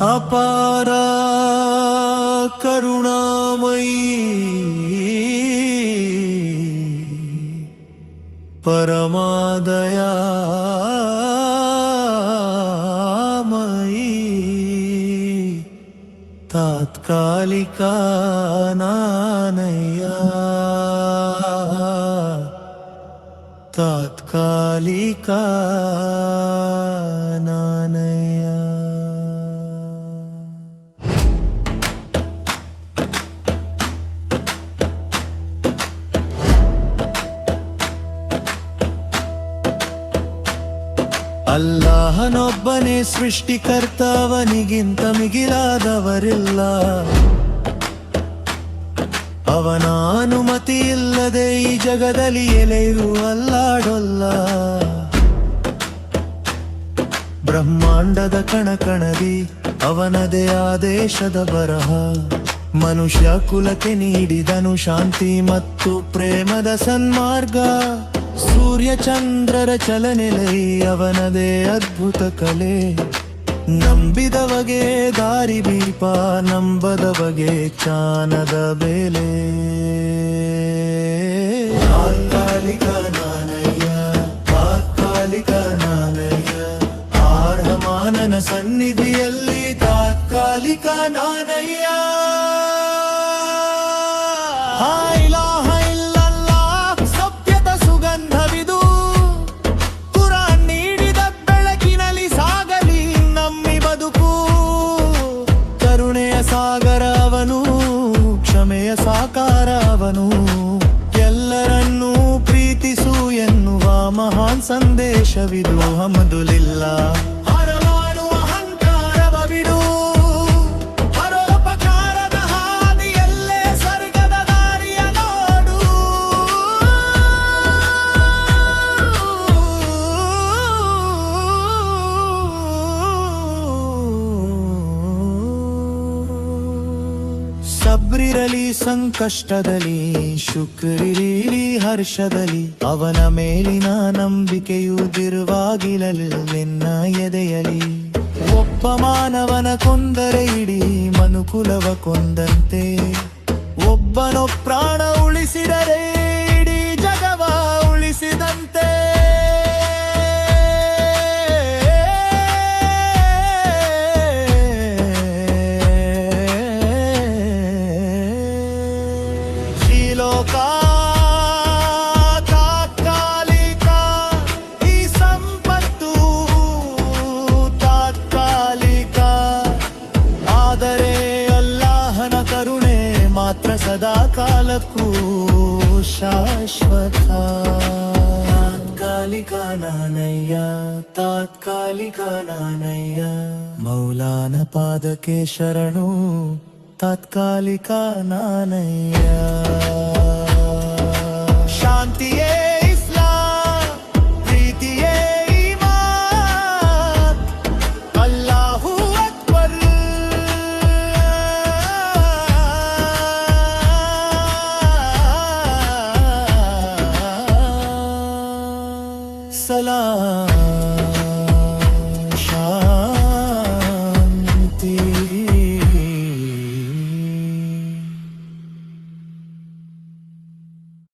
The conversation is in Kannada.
ಅಪಾರ ಕರುಣಾಮಯಿ ಪರಮಾದಯಾಮಯಿ ತಾತ್ಕಾಲಿಕ ನಾನಯ್ಯ ತಾತ್ಕಾಲಿಕ ನಾನಯ್ಯ. ಅಲ್ಲಾಹನೊಬ್ಬನೇ ಸೃಷ್ಟಿಕರ್ತ, ಅವನಿಗಿಂತ ಮಿಗಿಲಾದವರಿಲ್ಲ. ಅವನ ಅನುಮತಿ ಇಲ್ಲದೆ ಈ ಜಗದಲ್ಲಿ ಎಲೆಯೂ ಅಲ್ಲಾಡೊಲ್ಲ. ಬ್ರಹ್ಮಾಂಡದ ಕಣಕಣದಿ ಅವನದೇ ಆದೇಶದ ಬರಹ. ಮನುಷ್ಯ ಕುಲಕ್ಕೆ ನೀಡಿದನು ಶಾಂತಿ ಮತ್ತು ಪ್ರೇಮದ ಸನ್ಮಾರ್ಗ. ಸೂರ್ಯ ಚಂದ್ರರ ಚಲನೆಲೈ ಅವನದೇ ಅದ್ಭುತ ಕಲೆ. ನಂಬಿದವಗೆ ದಾರಿ ದೀಪ, ನಂಬದವಗೆ ಜ್ಞಾನದ ಬೆಲೆ. ತಾತ್ಕಾಲಿಕ ನಾನಯ್ಯ, ತಾತ್ಕಾಲಿಕ ನಾನಯ್ಯ, ಆರ್ಹಮಾನನ ಸನ್ನಿಧಿಯಲ್ಲಿ ತಾತ್ಕಾಲಿಕ ನಾನಯ್ಯ. ಸಾಗರ ಅವನು, ಕ್ಷಮೆಯ ಸಾಕಾರ ಅವನು. ಎಲ್ಲರನ್ನೂ ಪ್ರೀತಿಸು ಎನ್ನುವ ಮಹಾನ್ ಸಂದೇಶವಿದು. ಹಮದುಲಿಲ್ಲಾಹ್. ಹರಮಾಡುವ ಅಹಂಕಾರವ ಬಿಡು, ಪರೋಪಕಾರದ ಹಾದಿಯಲ್ಲೇ ಸ್ವರ್ಗದ ದಾರಿಯ ನೋಡು. ಸಬ್ರಿರಲಿ ಸಂಕಷ್ಟದಲ್ಲಿ, ಶುಕ್ರಿರಲಿ ಹರ್ಷದಲ್ಲಿ. ಅವನ ಮೇಲಿನ ನಂಬಿಕೆಯು ದಿರುವಾಗಿರಲಿ ನಿನ್ನ ಎದೆಯಲಿ. ಒಬ್ಬ ಮಾನವನ ಕೊಂದರೆ ಇಡೀ ಮನುಕುಲವ ಕೊಂದಂತೆ. ಒಬ್ಬನೋ ಪ್ರಾಣ ಉಳಿಸಿದರೆ ಇಡೀ ಜಗವ ಉಳಿಸಿದಂತೆ. ತಾತ್ಕಾಲಿಕ, ಈ ಸಂಪತ್ತು ತಾತ್ಕಾಲಿಕ. ಆದರೆ ಅಲ್ಲಾಹನ ಕರುಣೆ ಮಾತ್ರ ಸದಾ ಕಾಲಕ್ಕೂ ಶಾಶ್ವತ. ತಾತ್ಕಾಲಿಕ ನಾನಯ್ಯ, ತಾತ್ಕಾಲಿಕ ನಾನಯ್ಯ. ಮೌಲಾನ ಪಾದಕ್ಕೆ ಶರಣು, ತಾತ್ಕಾಲಿಕ ನಾನಯ್ಯ. ಶಾಂತಿ